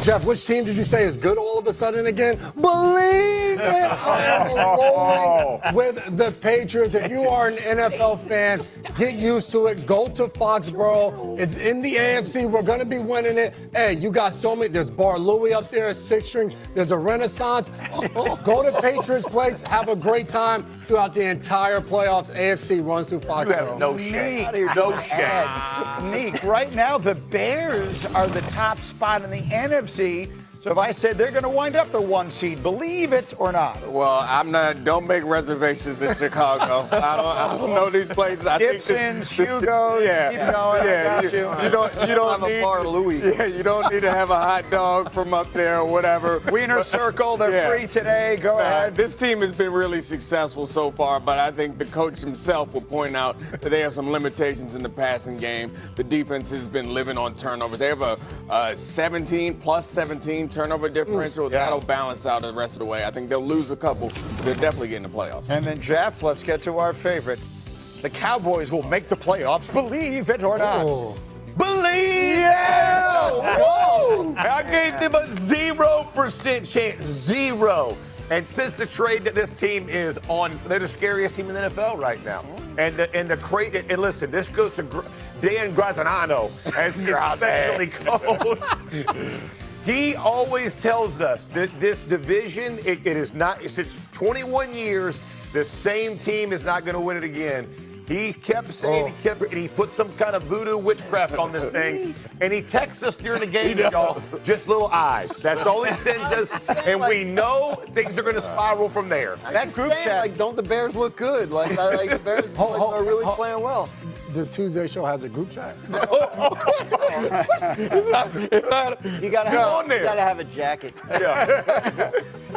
Jeff, which team did you say is good all of a sudden again? Believe it! Rolling with the Patriots. If you are an NFL fan, get used to it. Go to Foxborough. It's in the AFC. We're going to be winning it. Hey, you got so many. There's Bar Louie up there, six string. There's a Renaissance. Go to Patriots Place. Have a great time throughout the entire playoffs. AFC runs through Foxborough. You have no shame. No shame. Nick, right now the Bears are the top spot in the NFC. So if I said they're going to wind up the 1 seed, believe it or not. Well, I'm not. Don't make reservations in Chicago. I don't know these places. Gibson's, Hugo's, keep going. Yeah, I got you don't have need a Bar Louie. Yeah, you don't need to have a hot dog from up there or whatever. Wiener Circle, they're free today. Go ahead. This team has been really successful so far, but I think the coach himself will point out that they have some limitations in the passing game. The defense has been living on turnovers. They have a 17 plus 17 turnover differential. That'll balance out the rest of the way. I think they'll lose a couple, but they're definitely getting the playoffs. And then, Jeff, let's get to our favorite. The Cowboys will make the playoffs, believe it or not. Believe it! I gave them a 0% chance. Zero. And since the trade that this team is on, they're the scariest team in the NFL right now. And the crazy, and listen, this goes to Dan Graziano, as he's especially called. He always tells us that this division, it is not, since 21 years, the same team is not going to win it again. He kept saying, he put some kind of voodoo witchcraft on this thing, and he texts us during the game, y'all, just little eyes. That's all he sends us, and we know things are going to spiral from there. That group chat, like, don't the Bears look good? Like the Bears are really playing well. The Tuesday show has a group chat. You gotta have a jacket.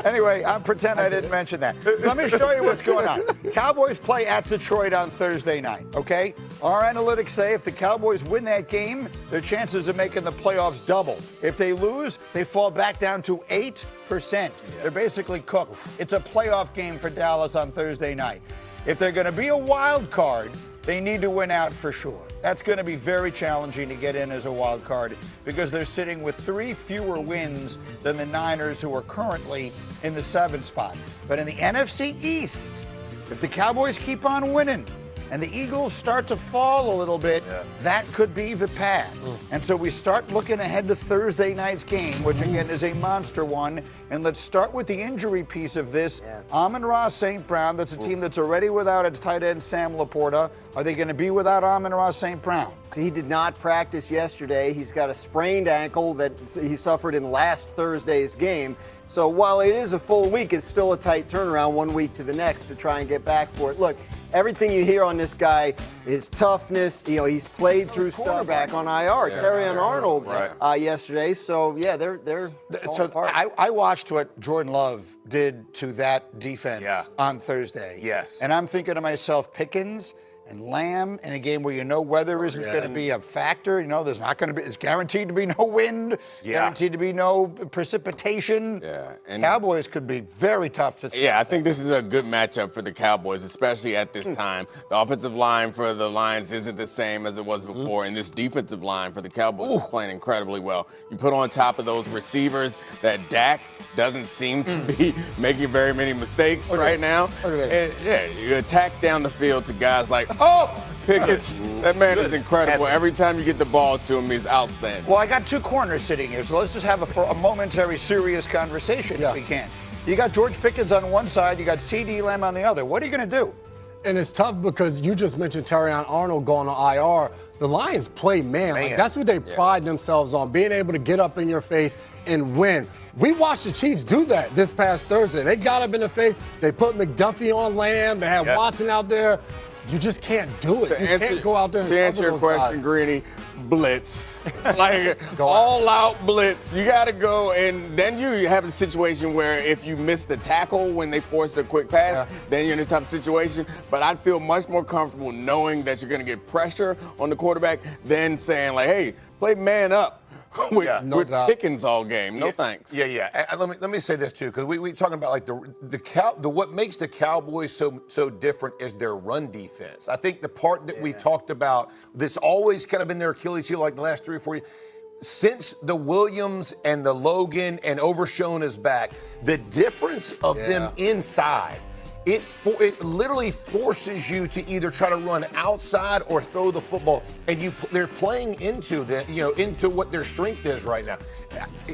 Anyway, I'll pretend I didn't mention that. Let me show you what's going on. Cowboys play at Detroit on Thursday night, okay? Our analytics say if the Cowboys win that game, their chances of making the playoffs double. If they lose, they fall back down to 8%. They're basically cooked. It's a playoff game for Dallas on Thursday night. If they're going to be a wild card, they need to win out for sure. That's going to be very challenging to get in as a wild card because they're sitting with 3 fewer wins than the Niners, who are currently in the 7th spot. But in the NFC East, if the Cowboys keep on winning and the Eagles start to fall a little bit, that could be the path. And so we start looking ahead to Thursday night's game, which again is a monster one. And let's start with the injury piece of this. Amon-Ra St. Brown, that's a team that's already without its tight end, Sam Laporta. Are they going to be without Amon-Ra St. Brown? He did not practice yesterday. He's got a sprained ankle that he suffered in last Thursday's game. So while it is a full week, it's still a tight turnaround 1 week to the next to try and get back for it. Look, everything you hear on this guy, his toughness, he's played through stuff back on IR. Terrion Arnold yesterday. So, yeah, they're falling apart. I watched what Jordan Love did to that defense on Thursday. Yes. And I'm thinking to myself, Pickens and Lamb in a game where weather isn't going to be a factor. There's not going to be, it's guaranteed to be no wind, guaranteed to be no precipitation. And Cowboys could be very tough to see. I think this is a good matchup for the Cowboys, especially at this time. The offensive line for the Lions isn't the same as it was before, and this defensive line for the Cowboys is playing incredibly well. You put on top of those receivers that Dak doesn't seem to be making very many mistakes right now. And you attack down the field to guys like Pickens. That man is incredible. Every time you get the ball to him, he's outstanding. Well, I got 2 corners sitting here, so let's just have a momentary serious conversation if we can. You got George Pickens on one side, you got CD Lamb on the other. What are you going to do? And it's tough because you just mentioned Terrion Arnold going to IR. The Lions play man. Like, that's what they pride themselves on, being able to get up in your face and win. We watched the Chiefs do that this past Thursday. They got up in the face. They put McDuffie on Lamb. They had Watson out there. You just can't do it. You can't go out there and to answer your question, Greeny, blitz. Like, all-out blitz. You got to go, and then you have a situation where if you miss the tackle when they force a quick pass, then you're in a tough situation. But I'd feel much more comfortable knowing that you're going to get pressure on the quarterback than saying, like, hey, play man up. with Pickens all game. No thanks. Let me say this too, because we talking about like the what makes the Cowboys so different is their run defense. I think the part that we talked about that's always kind of been their Achilles heel like the last 3 or 4 years. since the Williams and the Logan and Overshown is back, the difference of them inside, it literally forces you to either try to run outside or throw the football, and they're playing into into what their strength is right now.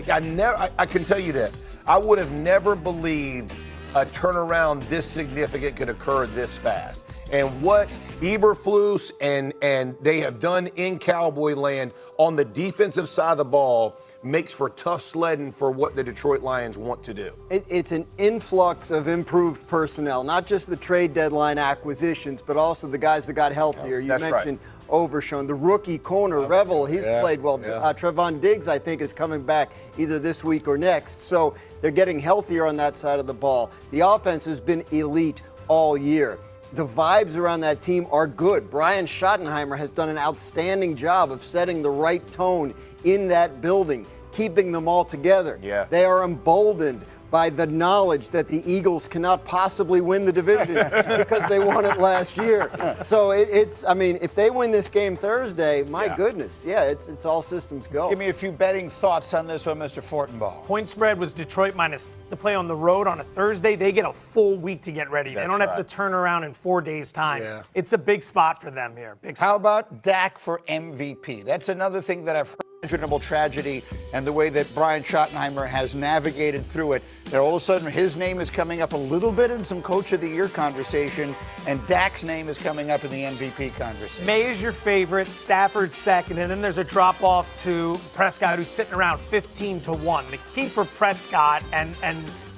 I can tell you this: I would have never believed a turnaround this significant could occur this fast. And what Eberflus and they have done in Cowboy land on the defensive side of the ball makes for tough sledding for what the Detroit Lions want to do. It's an influx of improved personnel, not just the trade deadline acquisitions, but also the guys that got healthier. You mentioned Overshown, the rookie corner, Revel, he's played well. Trevon Diggs, I think, is coming back either this week or next. So they're getting healthier on that side of the ball. The offense has been elite all year. The vibes around that team are good. Brian Schottenheimer has done an outstanding job of setting the right tone in that building, keeping them all together. Yeah. They are emboldened by the knowledge that the Eagles cannot possibly win the division because they won it last year. So if they win this game Thursday, my goodness, it's all systems go. Give me a few betting thoughts on this one, Mr. Fortenbaugh. Point spread was Detroit minus the play on the road on a Thursday. They get a full week to get ready. They don't have to turn around in 4 days' time. Yeah. It's a big spot for them here. Big spot. How about Dak for MVP? That's another thing that I've heard. Imaginable tragedy and the way that Brian Schottenheimer has navigated through it. That all of a sudden his name is coming up a little bit in some Coach of the Year conversation, and Dak's name is coming up in the MVP conversation. May is your favorite, Stafford second, and then there's a drop off to Prescott, who's sitting around 15-1. The key for Prescott, and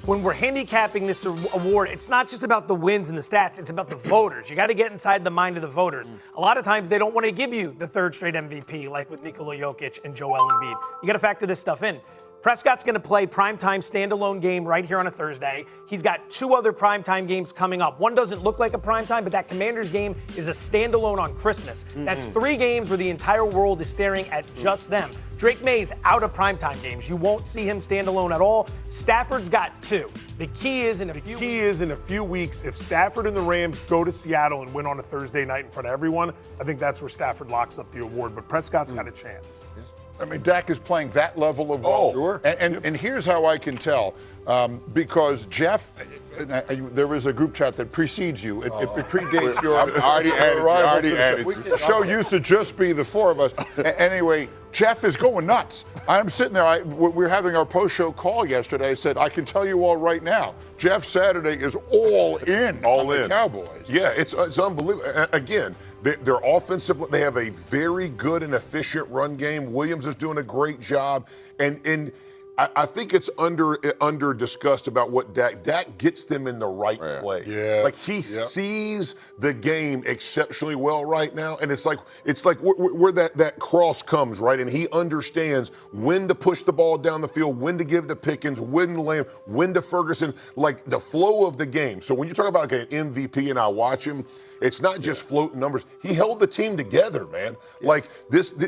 when we're handicapping this award, it's not just about the wins and the stats, it's about the voters. You got to get inside the mind of the voters. A lot of times they don't want to give you the third straight MVP, like with Nikola Jokic and Joel Embiid. You got to factor this stuff in. Prescott's going to play primetime standalone game right here on a Thursday. He's got 2 other primetime games coming up. One doesn't look like a primetime, but that Commanders game is a standalone on Christmas. That's 3 games where the entire world is staring at just them. Drake May's out of primetime games. You won't see him standalone at all. Stafford's got 2. The key is in a few weeks, if Stafford and the Rams go to Seattle and win on a Thursday night in front of everyone, I think that's where Stafford locks up the award. But Prescott's got a chance. I mean, Dak is playing that level of ball. Sure. And here's how I can tell. Because Jeff, there is a group chat that precedes you. It predates your arrival. The show used to just be the 4 of us. Anyway, Jeff is going nuts. I'm sitting there. We were having our post-show call yesterday. I said, I can tell you all right now, Jeff Saturday is all in on the Cowboys. Yeah, it's unbelievable. Again, they're offensive. They have a very good and efficient run game. Williams is doing a great job. And I think it's under discussed about what Dak gets them in the right play. Yeah. Like he sees the game exceptionally well right now, and it's like where that cross comes, right? And he understands when to push the ball down the field, when to give to Pickens, when to Lamb, when to Ferguson, like the flow of the game. So when you talk about an MVP, and I watch him, it's not just floating numbers. He held the team together, man. Like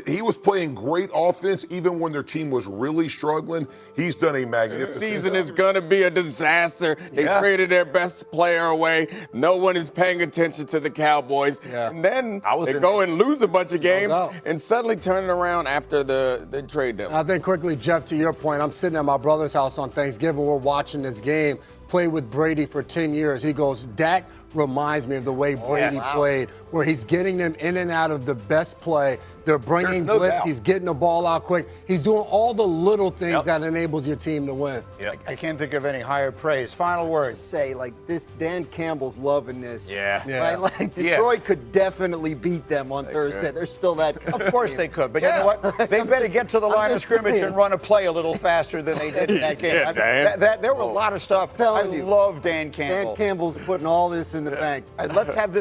he was playing great offense even when their team was really struggling. He's done a magnificent The season is going to be a disaster. They traded their best player away. No one is paying attention to the Cowboys. Yeah. And then they go and lose a bunch of games and suddenly turn it around after the trade deadline. I think quickly, Jeff, to your point, I'm sitting at my brother's house on Thanksgiving. We're watching this game. Played with Brady for 10 years. He goes, Dak reminds me of the way Brady played, where he's getting them in and out of the best play. They're bringing blitz. He's getting the ball out quick. He's doing all the little things that enables your team to win. I can't think of any higher praise. Final words. Say, like, this, Dan Campbell's loving this. Yeah. Right? Like, Detroit could definitely beat them on Thursday. They're still that. Of course they could, but you know what? They better get to the line of scrimmage and run a play a little faster than they did in that game. There were a lot of stuff. I love Dan Campbell. Dan Campbell's putting all this in the bank. Let's have this